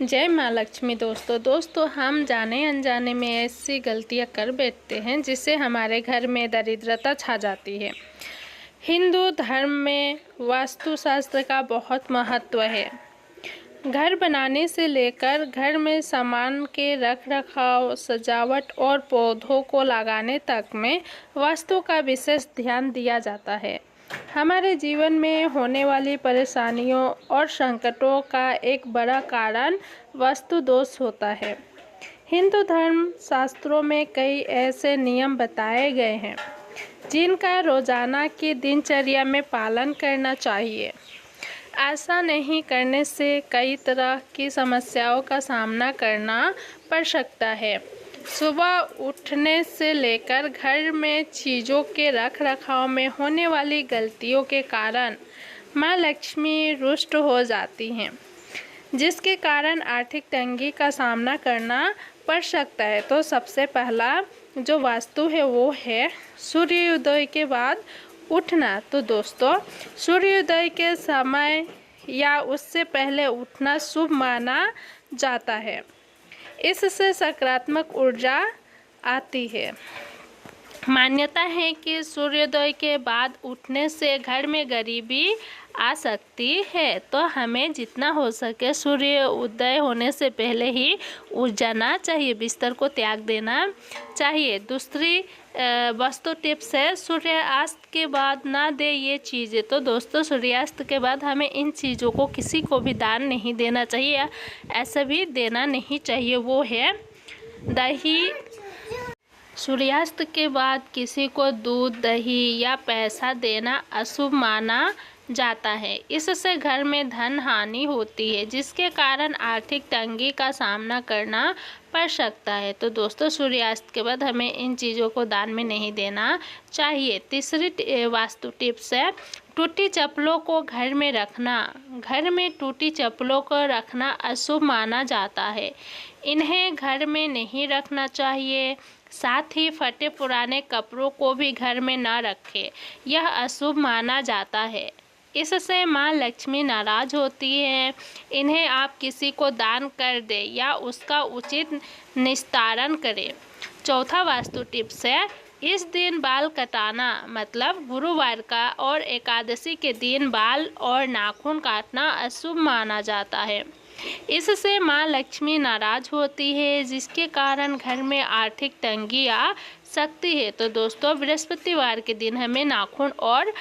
जय माँ लक्ष्मी। दोस्तों हम जाने अनजाने में ऐसी गलतियाँ कर बैठते हैं जिससे हमारे घर में दरिद्रता छा जाती है। हिंदू धर्म में वास्तुशास्त्र का बहुत महत्व है। घर बनाने से लेकर घर में सामान के रख रखाव, सजावट और पौधों को लगाने तक में वास्तु का विशेष ध्यान दिया जाता है। हमारे जीवन में होने वाली परेशानियों और संकटों का एक बड़ा कारण वास्तु दोष होता है। हिंदू धर्म शास्त्रों में कई ऐसे नियम बताए गए हैं जिनका रोजाना की दिनचर्या में पालन करना चाहिए। ऐसा नहीं करने से कई तरह की समस्याओं का सामना करना पड़ सकता है। सुबह उठने से लेकर घर में चीज़ों के रख रखाव में होने वाली गलतियों के कारण माँ लक्ष्मी रुष्ट हो जाती हैं, जिसके कारण आर्थिक तंगी का सामना करना पड़ सकता है। तो सबसे पहला जो वास्तु है वो है सूर्योदय के बाद उठना। तो दोस्तों, सूर्योदय के समय या उससे पहले उठना शुभ माना जाता है। इससे सकारात्मक ऊर्जा आती है। मान्यता है कि सूर्योदय के बाद उठने से घर में गरीबी आ सकती है, तो हमें जितना हो सके सूर्य उदय होने से पहले ही उठ जाना चाहिए, बिस्तर को त्याग देना चाहिए। दूसरी वास्तु टिप्स है सूर्यास्त के बाद ना दे ये चीज़ें। तो दोस्तों, सूर्यास्त के बाद हमें इन चीज़ों को किसी को भी दान नहीं देना चाहिए, ऐसा भी देना नहीं चाहिए। वो है दही। सूर्यास्त के बाद किसी को दूध, दही या पैसा देना अशुभ माना जाता है। इससे घर में धन हानि होती है, जिसके कारण आर्थिक तंगी का सामना करना पड़ सकता है। तो दोस्तों, सूर्यास्त के बाद हमें इन चीज़ों को दान में नहीं देना चाहिए। तीसरी वास्तु टिप्स है टूटी चप्पलों को घर में रखना। घर में टूटी चप्पलों को रखना अशुभ माना जाता है। इन्हें घर में नहीं रखना चाहिए। साथ ही फटे पुराने कपड़ों को भी घर में न रखें, यह अशुभ माना जाता है। इससे माँ लक्ष्मी नाराज होती है। इन्हें आप किसी को दान कर दें या उसका उचित निस्तारण करें। चौथा वास्तु टिप्स है इस दिन बाल कटाना, मतलब गुरुवार का और एकादशी के दिन बाल और नाखून काटना अशुभ माना जाता है। इससे माँ लक्ष्मी नाराज होती है, जिसके कारण घर में आर्थिक तंगी आ सकती है। तो दोस्तों, बृहस्पतिवार के दिन हमें नाखून और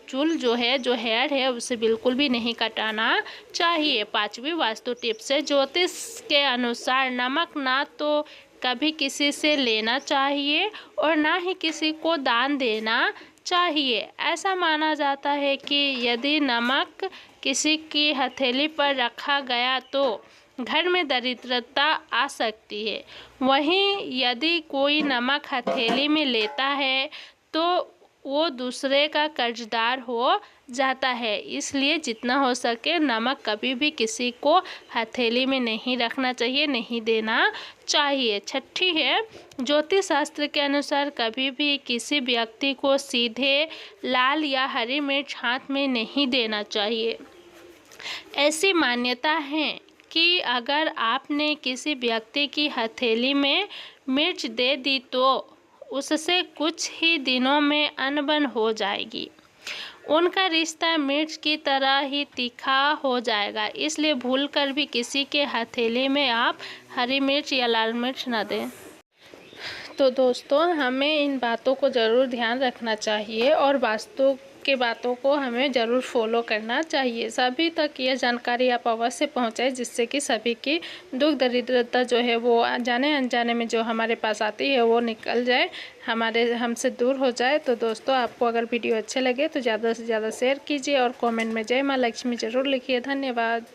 चूल जो हेयर है उसे बिल्कुल भी नहीं कटाना चाहिए। पांचवी वास्तु टिप्स है ज्योतिष के अनुसार नमक ना तो कभी किसी से लेना चाहिए और ना ही किसी को दान देना चाहिए। ऐसा माना जाता है कि यदि नमक किसी की हथेली पर रखा गया तो घर में दरिद्रता आ सकती है। वहीं यदि कोई नमक हथेली में लेता है तो वो दूसरे का कर्जदार हो जाता है। इसलिए जितना हो सके नमक कभी भी किसी को हथेली में नहीं रखना चाहिए, नहीं देना चाहिए। छठी है ज्योतिष शास्त्र के अनुसार कभी भी किसी व्यक्ति को सीधे लाल या हरी मिर्च हाथ में नहीं देना चाहिए। ऐसी मान्यता है कि अगर आपने किसी व्यक्ति की हथेली में मिर्च दे दी तो उससे कुछ ही दिनों में अनबन हो जाएगी। उनका रिश्ता मिर्च की तरह ही तीखा हो जाएगा। इसलिए भूलकर भी किसी के हथेली में आप हरी मिर्च या लाल मिर्च न दें। तो दोस्तों, हमें इन बातों को ज़रूर ध्यान रखना चाहिए और वास्तु की बातों को हमें ज़रूर फॉलो करना चाहिए। सभी तक ये जानकारी आप अवश्य पहुंचाएं, जिससे कि सभी की दुख दरिद्रता जो है वो जाने अनजाने में जो हमारे पास आती है वो निकल जाए, हमसे दूर हो जाए। तो दोस्तों, आपको अगर वीडियो अच्छे लगे तो ज़्यादा से ज़्यादा शेयर कीजिए और कमेंट में जय माँ लक्ष्मी ज़रूर लिखिए। धन्यवाद।